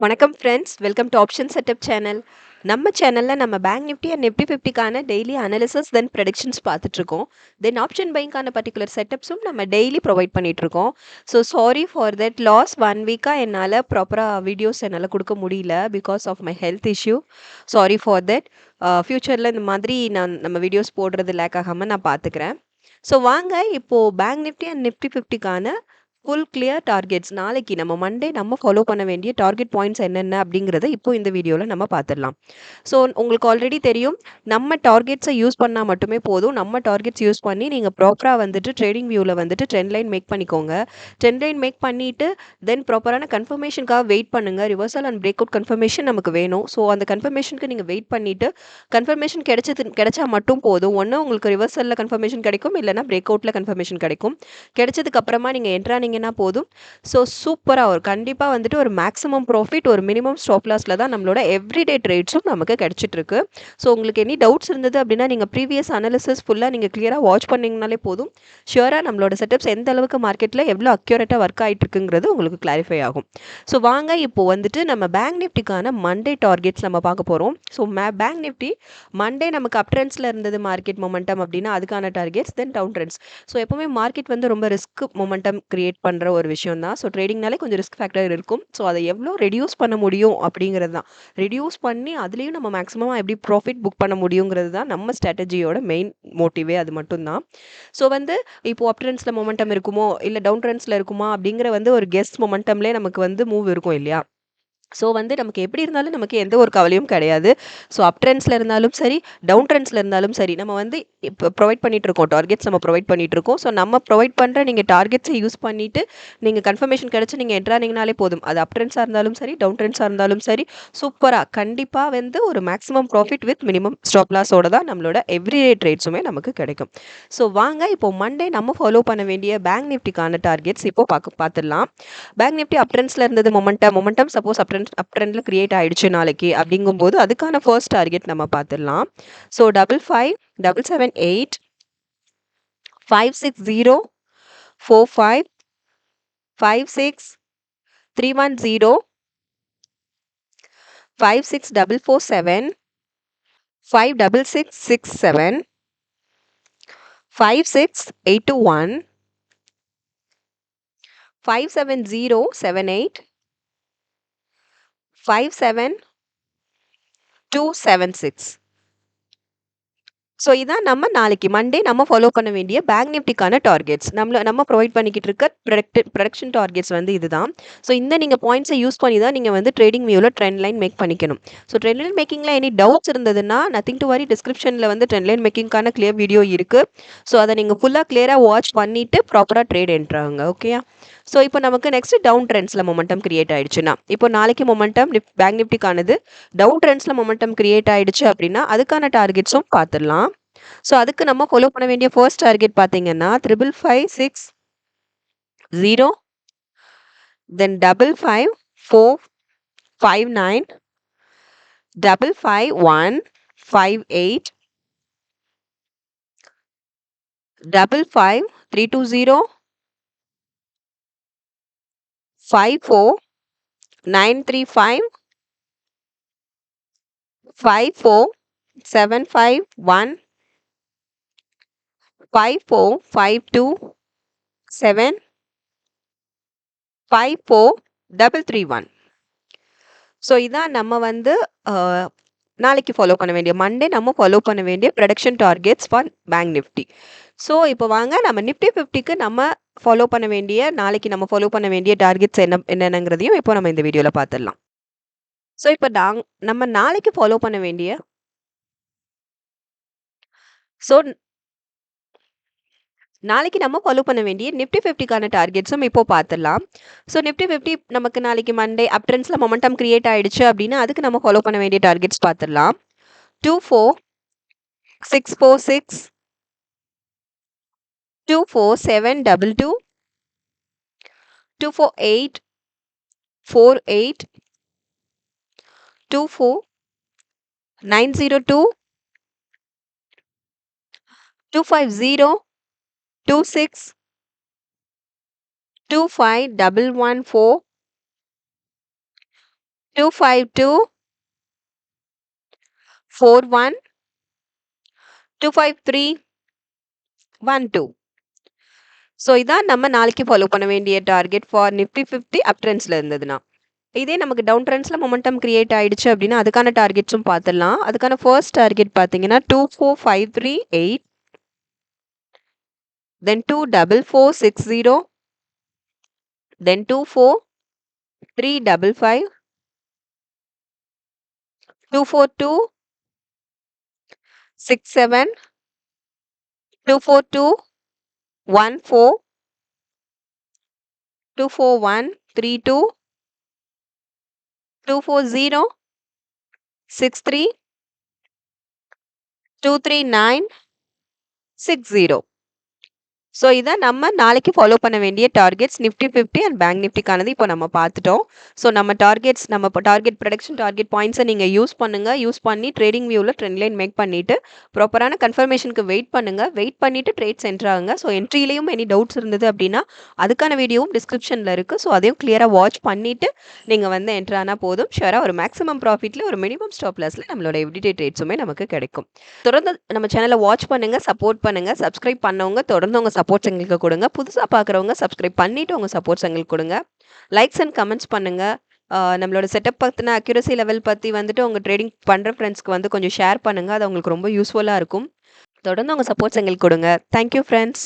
வணக்கம் friends, welcome to option setup channel. நம்ம சேனலில் நம்ம பேங்க் நிஃப்டி அண்ட் நிஃப்டி 50க்கான டெய்லி அனாலிசிஸ் தென் ப்ரெடிக்ஷன்ஸ் பார்த்துட்ருக்கோம். தென் ஆப்ஷன் பைங்கான பர்டிகுலர் செட்டப்ஸும் நம்ம டெய்லி ப்ரொவைட் பண்ணிகிட்ருக்கோம். So sorry for that last 1 வீக்காக என்னால் ப்ராப்பராக வீடியோஸ் என்னால் கொடுக்க முடியல because of my health issue. Sorry for that. ஃப்யூச்சரில் இந்த மாதிரி நம்ம வீடியோஸ் போடுறது லேக் ஆகாமல் நான் பார்த்துக்கிறேன். ஸோ வாங்க இப்போது பேங்க் நிஃப்டி அண்ட் நிஃப்டி 50க்கான ஃபுல் கிளியர் டார்கெட்ஸ் நாளைக்கு நம்ம மண்டே நம்ம ஃபாலோ பண்ண வேண்டிய டார்கெட் பாயிண்ட்ஸ் என்னென்ன அப்படிங்கிறத இப்போ இந்த வீடியோவில் நம்ம பார்த்துடலாம். ஸோ உங்களுக்கு ஆல்ரெடி தெரியும், நம்ம டார்கெட்ஸை யூஸ் பண்ணால் மட்டுமே போதும். நம்ம டார்கெட்ஸ் யூஸ் பண்ணி நீங்கள் ப்ராப்பராக வந்துட்டு ட்ரேடிங் வியூவில் வந்துட்டு ட்ரெண்ட் லைன் மேக் பண்ணிக்கோங்க. ட்ரெண்ட் லைன் மேக் பண்ணிவிட்டு தென் ப்ராப்பரான கன்ஃபர்மேஷனுக்காக வெயிட் பண்ணுங்கள். Reversal and break out confirmation நமக்கு வேணும். ஸோ அந்த கன்ஃபர்மேஷனுக்கு நீங்கள் வெயிட் பண்ணிவிட்டு கன்ஃபர்மேஷன் கிடைச்சா மட்டும் போதும். ஒன்று உங்களுக்கு ரிவர்சலில் கன்ஃபர்மேஷன் கிடைக்கும், இல்லைனா பிரேக் அவுட்டில் கன்ஃபர்மேஷன் கிடைக்கும். கிடைச்சதுக்கு அப்புறமா நீங்கள் என்ட்ரானீங்கன்னா போதும். ஸோ சூப்பராக கண்டிப்பாக வந்துட்டு ஒரு மேக்ஸிமம் ப்ராஃபிட், ஒரு மினிமம் ஸ்டாப் லாஸில் தான் நம்மளோட எவ்ரிடே ட்ரேட்ஸும் நமக்கு கிடைச்சிட்ருக்கு. ஸோ உங்களுக்கு எனி டவுட்ஸ் இருந்தது அப்படின்னா நீங்கள் ப்ரீவியஸ் அனாலிசிஸ் ஃபுல்லாக நீங்கள் கிளியராக வாட்ச் பண்ணிங்கனாலே போதும். ஷியூராக நம்மளோட செட்டப்ஸ் எந்த அளவுக்கு மார்க்கெட்டில் எவ்வளோ அக்யூரேட்டாக ஒர்க் ஆகிட்டுருக்குங்கிறது உங்களுக்கு கிளாரிஃபை ஆகும். ஸோ வாங்க இப்போது வந்துட்டு நம்ம பேங்க் நிஃப்டிக்கான மண்டே டார்கெட்ஸ் நம்ம பார்க்க போகிறோம். ஸோ பேங்க் நிஃப்டி மண்டே நமக்கு அப் ட்ரெண்ட்ஸில் இருந்தது மார்க்கெட் மொமெண்டம் அப்படின்னா அதுக்கான targets, then down trends. So எப்போவுமே மார்க்கெட் வந்து ரொம்ப ரிஸ்க் மொமெண்டம் கிரியேட் பண்ணுற ஒரு விஷயம் தான். ஸோ ட்ரேடிங்னாலே கொஞ்சம் ரிஸ்க் ஃபேக்டர் இருக்கும். ஸோ அதை எவ்வளோ ரெடியூஸ் பண்ண முடியும் அப்படிங்கிறது தான். ரெடியூஸ் பண்ணி அதுலேயும் நம்ம மேக்ஸிமமாக எப்படி ப்ராஃபிட் புக் பண்ண முடியுங்கிறது தான் நம்ம ஸ்ட்ராட்டஜியோட மெயின் மோட்டிவே. அது மட்டும்தான். ஸோ வந்து இப்போது அப் ட்ரெண்ட்ஸில் மொமெண்டம் இருக்குமோ இல்லை டவுன் ட்ரெண்ட்ஸில் இருக்குமா அப்படிங்கிற வந்து ஒரு கெஸ் மொமெண்டம்லேயே நமக்கு வந்து மூவ் இருக்கும் இல்லையா? ஸோ வந்து நமக்கு எப்படி இருந்தாலும் நமக்கு எந்த ஒரு கவலையும் கிடையாது. ஸோ அப் ட்ரெண்ட்ஸில் இருந்தாலும் சரி, டவுன் ட்ரெண்ட்ஸில் இருந்தாலும் சரி, நம்ம வந்து இப்போ ப்ரொவைட் பண்ணிகிட்ருக்கோம், டார்கெட்ஸ் நம்ம ப்ரொவைட் பண்ணிகிட்ருக்கோம். ஸோ நம்ம ப்ரொவைட் பண்ணுற நீங்கள் டார்கெட்ஸை யூஸ் பண்ணிவிட்டு நீங்கள் கன்ஃபர்மேஷன் கிடச்சி நீங்கள் என்ட்ரானீங்கனாலே போதும். அது அப் ட்ரெண்ட்ஸாக இருந்தாலும் சரி, டவுன் ட்ரெண்ட்ஸாக இருந்தாலும் சரி, சூப்பராக கண்டிப்பாக வந்து ஒரு maximum profit with minimum stop லாஸோட தான் நம்மளோட எவ்ரிடே ட்ரேட்ஸுமே நமக்கு கிடைக்கும். ஸோ வாங்க இப்போ மண்டே நம்ம ஃபாலோ பண்ண வேண்டிய பேங்க் நிஃப்டிக்கான டார்கெட்ஸ் இப்போ பார்த்துடலாம். பேங்க் நிஃப்டி அப் ட்ரெண்ட்ஸில் இருந்தது மொமெண்டம் சப்போஸ் அப் ட்ரெண்டில் கிரியேட் ஆயிடுச்சு நாளைக்கு அப்படிங்கும்போது அதுக்கான ஃபர்ஸ்ட் டார்கெட் நம்ம பார்த்துடலாம். ஸோ 555778 560 45 56 310 56447 56667 56821 57078 57276. ஸோ இதான் நம்ம நாளைக்கு மண்டே நம்ம ஃபாலோ பண்ண வேண்டிய பேங்க் நிஃப்டிக்கான டார்கெட்ஸ். நம்ம ப்ரொவைட் பண்ணிக்கிட்டு இருக்க ப்ரொடக்ஷன் டார்கெட்ஸ் வந்து இதுதான். ஸோ இந்த நீங்கள் பாயிண்ட்ஸை யூஸ் பண்ணி தான் நீங்கள் வந்து ட்ரேடிங் வியூவில் ட்ரெண்ட் லைன் மேக் பண்ணிக்கணும். ஸோ ட்ரெண்ட் லைன் மேக்கிங்கில் எனி டவுட்ஸ் இருந்ததுன்னா நத்திங் டு வரி, டிஸ்கிரிப்ஷனில் வந்து ட்ரெண்ட் லைன் மேக்கிங்கான கிளியர் வீடியோ இருக்குது. ஸோ அதை நீங்கள் ஃபுல்லாக கிளியராக வாட்ச் பண்ணிவிட்டு ப்ராப்பராக ட்ரேட் என்ட்ராங்க. ஓகேயா? ஸோ இப்போ நமக்கு நெக்ஸ்ட் டவுன் ட்ரெண்ட்ஸில் மொமெண்டம் கிரியேட் ஆயிடுச்சுன்னா, இப்போ நாளைக்கு மொமெண்டம் பேங்க் நிஃப்டிக்கானது டவுன் ட்ரெண்ட்ஸில் மொமெண்டம் கிரியேட் ஆயிடுச்சு அப்படின்னா அதுக்கான டார்கெட்ஸும் பார்த்துடலாம். ஸோ அதுக்கு நம்ம ஃபாலோ பண்ண வேண்டிய ஃபர்ஸ்ட் டார்கெட் பார்த்தீங்கன்னா 5556 தென் 55459 55158 55320 54935 54751 54527 54331. ஸோ இதான் நம்ம வந்து நாளைக்கு ஃபாலோ பண்ண வேண்டிய மண்டே நம்ம ஃபாலோ பண்ண வேண்டிய production targets for bank Nifty. So இப்போ வாங்க நம்ம நிஃப்டி 50க்கு நம்ம ஃபாலோ பண்ண வேண்டிய நாளைக்கு நம்ம ஃபாலோ பண்ண வேண்டிய டார்கெட்ஸ் என்னங்கிறதையும் இப்போ நம்ம இந்த வீடியோவில் பார்த்துடலாம். ஸோ இப்போ நம்ம நாளைக்கு ஃபாலோ பண்ண வேண்டிய நாளைக்கு நம்ம ஃபாலோ பண்ண வேண்டிய நிஃப்டி 50க்கான டார்கெட்ஸும் இப்போ பார்த்துடலாம். ஸோ நிஃப்டி 50 நமக்கு நாளைக்கு மண்டே அப் ட்ரெண்ட்ஸில் மொமெண்டம் கிரியேட் ஆயிடுச்சு அப்படின்னா அதுக்கு நம்ம ஃபாலோ பண்ண வேண்டிய டார்கெட்ஸ் பார்த்துடலாம். 24646 24722 24848 24 902 250 26 25114 252 41 253 12. ஸோ இதான் நம்ம நாளைக்கு ஃபாலோ பண்ண வேண்டிய டார்கெட் ஃபார் நிஃப்டி 50 அப் ட்ரெண்ட்ஸில் இருந்ததுன்னா. இதே நமக்கு டவுன் ட்ரெண்ட்ஸில் மொமெண்டம் கிரியேட் ஆயிடுச்சு அப்படின்னா அதுக்கான டார்கெட்ஸும் பார்த்துடலாம். அதுக்கான ஃபர்ஸ்ட் டார்கெட் பார்த்தீங்கன்னா 24538, தென் 24460, தென் 24355, 24267, 24214, 24132, 24063, 23960. ஸோ இதான் நம்ம நாளைக்கு ஃபாலோ பண்ண வேண்டிய டார்கெட்ஸ் நிஃப்டி 50 அண்ட் பேங்க் நிஃப்டிக்கானது இப்போ நம்ம பார்த்துட்டோம். ஸோ நம்ம டார்கெட் ப்ரொடக்ஷன் டார்கெட் பாயிண்ட்ஸை நீங்கள் யூஸ் பண்ணி ட்ரேடிங் வியூவில் ட்ரெண்ட் லைன் மேக் பண்ணிவிட்டு ப்ராப்பரான கன்ஃபர்மேஷனுக்கு வெயிட் பண்ணிவிட்டு ட்ரேட்ஸ் என்ட்ரு ஆகுங்க. ஸோ என்ட்ரிலையும் எனி டவுட்ஸ் இருந்தது அப்படின்னா அதுக்கான வீடியோவும் டிஸ்கிரிப்ஷனில் இருக்குது. ஸோ அதையும் கிளியராக வாட்ச் பண்ணிவிட்டு நீங்கள் வந்து என்ட்ரு ஆனால் போதும். ஷுவராக ஒரு மேக்ஸிமம் ப்ராஃபிட்டில் ஒரு மினிமம் ஸ்டாப் லாஸில் நம்மளோட எவ்ரிடே ட்ரேட்ஸுமே நமக்கு கிடைக்கும். தொடர்ந்து நம்ம சேனலை வாட்ச் பண்ணுங்கள், சப்போர்ட் பண்ணுங்கள். சப்ஸ்கிரைப் பண்ணவங்க தொடர்ந்து உங்கள் சப்போர்ட்ஸ் எங்களுக்கு கொடுங்க. புதுசாக பார்க்குறவங்க சப்ஸ்கிரைப் பண்ணிவிட்டு உங்கள் சப்போர்ட்ஸ் எங்களுக்கு கொடுங்க. லைக்ஸ் அண்ட் கமெண்ட்ஸ் பண்ணுங்கள். நம்மளோட செட்டப் பற்றின அக்யூரசி லெவல் பற்றி வந்துட்டு உங்கள் ட்ரேடிங் பண்ணுற ஃப்ரெண்ட்ஸ்க்கு வந்து கொஞ்சம் ஷேர் பண்ணுங்கள். அது அவங்களுக்கு ரொம்ப யூஸ்ஃபுல்லாக இருக்கும். தொடர்ந்து உங்கள் சப்போர்ட்ஸ் எங்களுக்கு கொடுங்க. Thank you friends.